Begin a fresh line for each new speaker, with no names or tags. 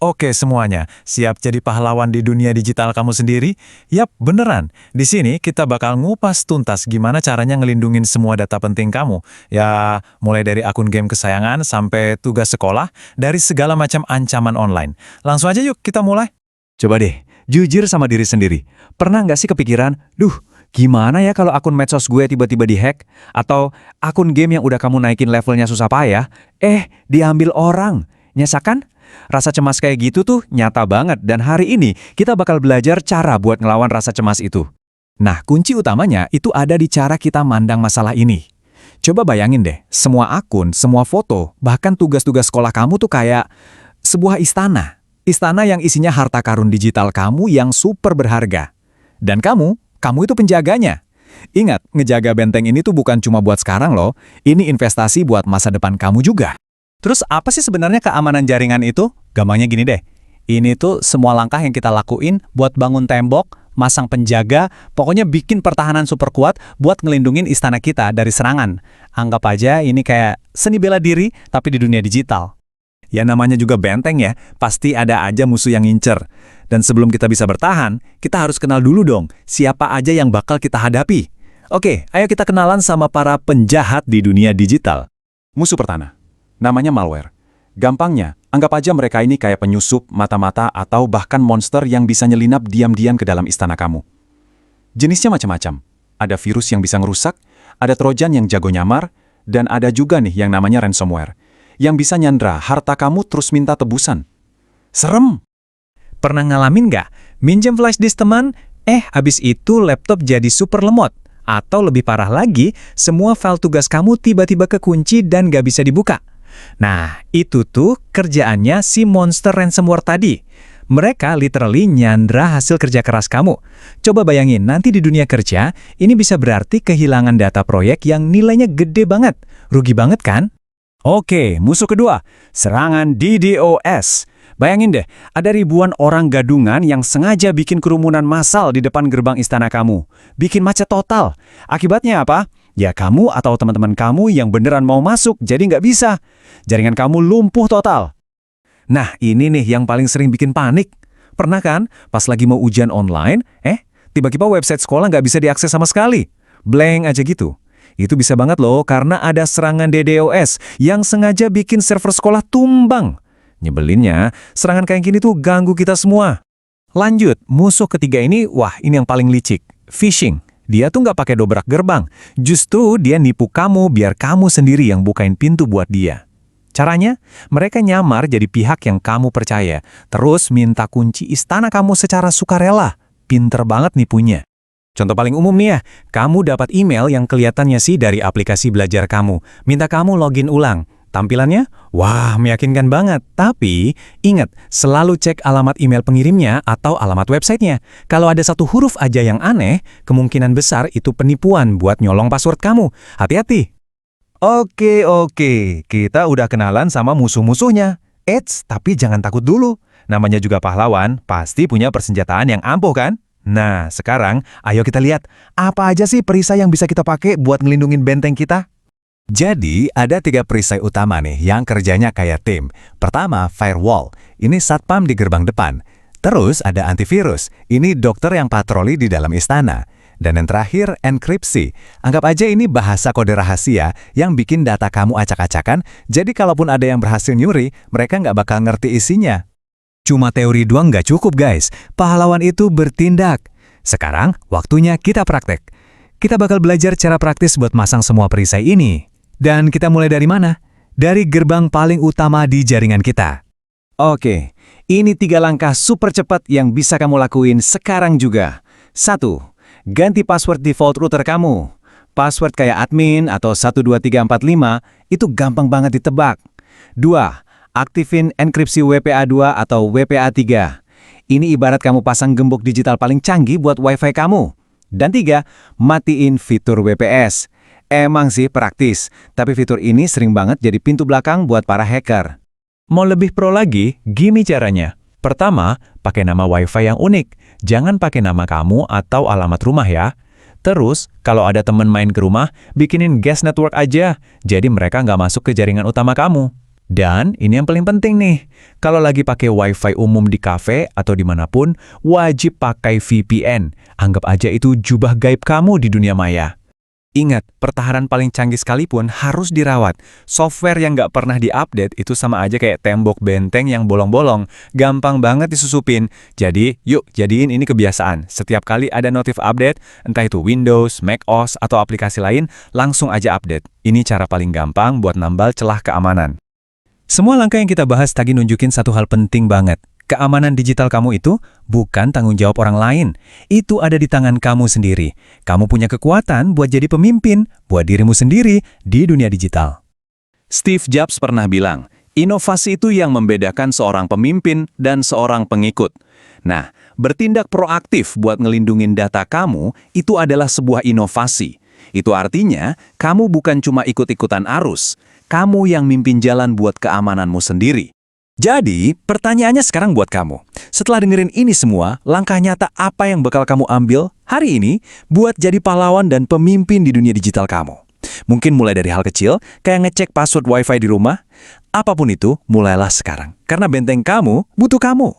Oke semuanya, siap jadi pahlawan di dunia digital kamu sendiri? Yap, beneran. Di sini kita bakal ngupas tuntas gimana caranya ngelindungin semua data penting kamu. Ya, mulai dari akun game kesayangan sampai tugas sekolah, dari segala macam ancaman online. Langsung aja yuk kita mulai.
Coba deh, jujur sama diri sendiri. Pernah nggak sih kepikiran, gimana ya kalau akun medsos gue tiba-tiba dihack? Atau akun game yang udah kamu naikin levelnya susah payah, diambil orang. Nyesakan? Rasa cemas kayak gitu tuh nyata banget dan hari ini kita bakal belajar cara buat ngelawan rasa cemas itu. Nah, kunci utamanya itu ada di cara kita mandang masalah ini. Coba bayangin deh, semua akun, semua foto, bahkan tugas-tugas sekolah kamu tuh kayak sebuah istana. Istana yang isinya harta karun digital kamu yang super berharga. Dan kamu itu penjaganya. Ingat, ngejaga benteng ini tuh bukan cuma buat sekarang loh, ini investasi buat masa depan kamu juga. Terus apa sih sebenarnya keamanan jaringan itu? Gampangnya gini deh, ini tuh semua langkah yang kita lakuin buat bangun tembok, masang penjaga, pokoknya bikin pertahanan super kuat buat ngelindungin istana kita dari serangan. Anggap aja ini kayak seni bela diri tapi di dunia digital. Ya namanya juga benteng ya, pasti ada aja musuh yang ngincer. Dan sebelum kita bisa bertahan, kita harus kenal dulu dong, siapa aja yang bakal kita hadapi. Oke, ayo kita kenalan sama para penjahat di dunia digital. Musuh pertama, namanya malware. Gampangnya, anggap aja mereka ini kayak penyusup, mata-mata, atau bahkan monster yang bisa nyelinap diam-diam ke dalam istana kamu. Jenisnya macam-macam. Ada virus yang bisa ngerusak, ada trojan yang jago nyamar, dan ada juga nih yang namanya ransomware, yang bisa nyandra harta kamu terus minta tebusan. Serem! Pernah ngalamin nggak? Minjem flash disk teman, habis itu laptop jadi super lemot. Atau lebih parah lagi, semua file tugas kamu tiba-tiba kekunci dan nggak bisa dibuka. Nah, itu tuh kerjaannya si monster ransomware tadi. Mereka literally nyandra hasil kerja keras kamu. Coba bayangin, nanti di dunia kerja, ini bisa berarti kehilangan data proyek yang nilainya gede banget. Rugi banget kan? Oke, musuh kedua, serangan DDoS. Bayangin deh, ada ribuan orang gadungan yang sengaja bikin kerumunan massal di depan gerbang istana kamu. Bikin macet total. Akibatnya apa? Ya kamu atau teman-teman kamu yang beneran mau masuk jadi nggak bisa. Jaringan kamu lumpuh total. Nah, ini nih yang paling sering bikin panik. Pernah kan, pas lagi mau ujian online, tiba-tiba website sekolah nggak bisa diakses sama sekali. Blank aja gitu. Itu bisa banget loh karena ada serangan DDoS yang sengaja bikin server sekolah tumbang. Nyebelinnya, serangan kayak gini tuh ganggu kita semua. Lanjut, musuh ketiga ini, ini yang paling licik. Phishing. Dia tuh nggak pakai dobrak gerbang. Justru dia nipu kamu biar kamu sendiri yang bukain pintu buat dia. Caranya, mereka nyamar jadi pihak yang kamu percaya. Terus minta kunci istana kamu secara sukarela. Pinter banget nipunya. Contoh paling umum nih ya, kamu dapat email yang kelihatannya sih dari aplikasi belajar kamu. Minta kamu login ulang. Tampilannya, meyakinkan banget. Tapi, ingat, selalu cek alamat email pengirimnya atau alamat websitenya. Kalau ada satu huruf aja yang aneh, kemungkinan besar itu penipuan buat nyolong password kamu. Hati-hati. Oke, kita udah kenalan sama musuh-musuhnya. Tapi jangan takut dulu. Namanya juga pahlawan, pasti punya persenjataan yang ampuh kan? Nah, sekarang ayo kita lihat, apa aja sih perisai yang bisa kita pakai buat ngelindungin benteng kita? Jadi, ada 3 perisai utama nih yang kerjanya kayak tim. Pertama, firewall. Ini satpam di gerbang depan. Terus ada antivirus. Ini dokter yang patroli di dalam istana. Dan yang terakhir, enkripsi. Anggap aja ini bahasa kode rahasia yang bikin data kamu acak-acakan, jadi kalaupun ada yang berhasil nyuri, mereka nggak bakal ngerti isinya. Cuma teori doang nggak cukup guys, pahlawan itu bertindak. Sekarang, waktunya kita praktek. Kita bakal belajar cara praktis buat masang semua perisai ini. Dan kita mulai dari mana? Dari gerbang paling utama di jaringan kita. Oke, ini 3 langkah super cepat yang bisa kamu lakuin sekarang juga. 1. Ganti password default router kamu. Password kayak admin atau 12345 itu gampang banget ditebak. 2. Aktifin enkripsi WPA2 atau WPA3. Ini ibarat kamu pasang gembok digital paling canggih buat WiFi kamu. Dan 3. Matiin fitur WPS. Emang sih praktis, tapi fitur ini sering banget jadi pintu belakang buat para hacker. Mau lebih pro lagi, gini caranya. Pertama, pakai nama WiFi yang unik. Jangan pakai nama kamu atau alamat rumah ya. Terus, kalau ada temen main ke rumah, bikinin guest network aja. Jadi mereka nggak masuk ke jaringan utama kamu.
Dan ini yang paling penting nih, kalau lagi pakai wifi umum di kafe atau dimanapun, wajib pakai VPN. Anggap aja itu jubah gaib kamu di dunia maya. Ingat, pertahanan paling canggih sekalipun harus dirawat. Software yang nggak pernah diupdate itu sama aja kayak tembok benteng yang bolong-bolong. Gampang banget disusupin. Jadi, yuk jadiin ini kebiasaan. Setiap kali ada notif update, entah itu Windows, macOS, atau aplikasi lain, langsung aja update. Ini cara paling gampang buat nambal celah keamanan. Semua langkah yang kita bahas tadi nunjukin satu hal penting banget. Keamanan digital kamu itu bukan tanggung jawab orang lain. Itu ada di tangan kamu sendiri. Kamu punya kekuatan buat jadi pemimpin, buat dirimu sendiri di dunia digital. Steve Jobs pernah bilang, inovasi itu yang membedakan seorang pemimpin dan seorang pengikut. Nah, bertindak proaktif buat ngelindungin data kamu itu adalah sebuah inovasi. Itu artinya, kamu bukan cuma ikut-ikutan arus, kamu yang mimpin jalan buat keamananmu sendiri. Jadi, pertanyaannya sekarang buat kamu. Setelah dengerin ini semua, langkah nyata apa yang bakal kamu ambil hari ini buat jadi pahlawan dan pemimpin di dunia digital kamu? Mungkin mulai dari hal kecil, kayak ngecek password wifi di rumah. Apapun itu, mulailah sekarang. Karena benteng kamu butuh kamu.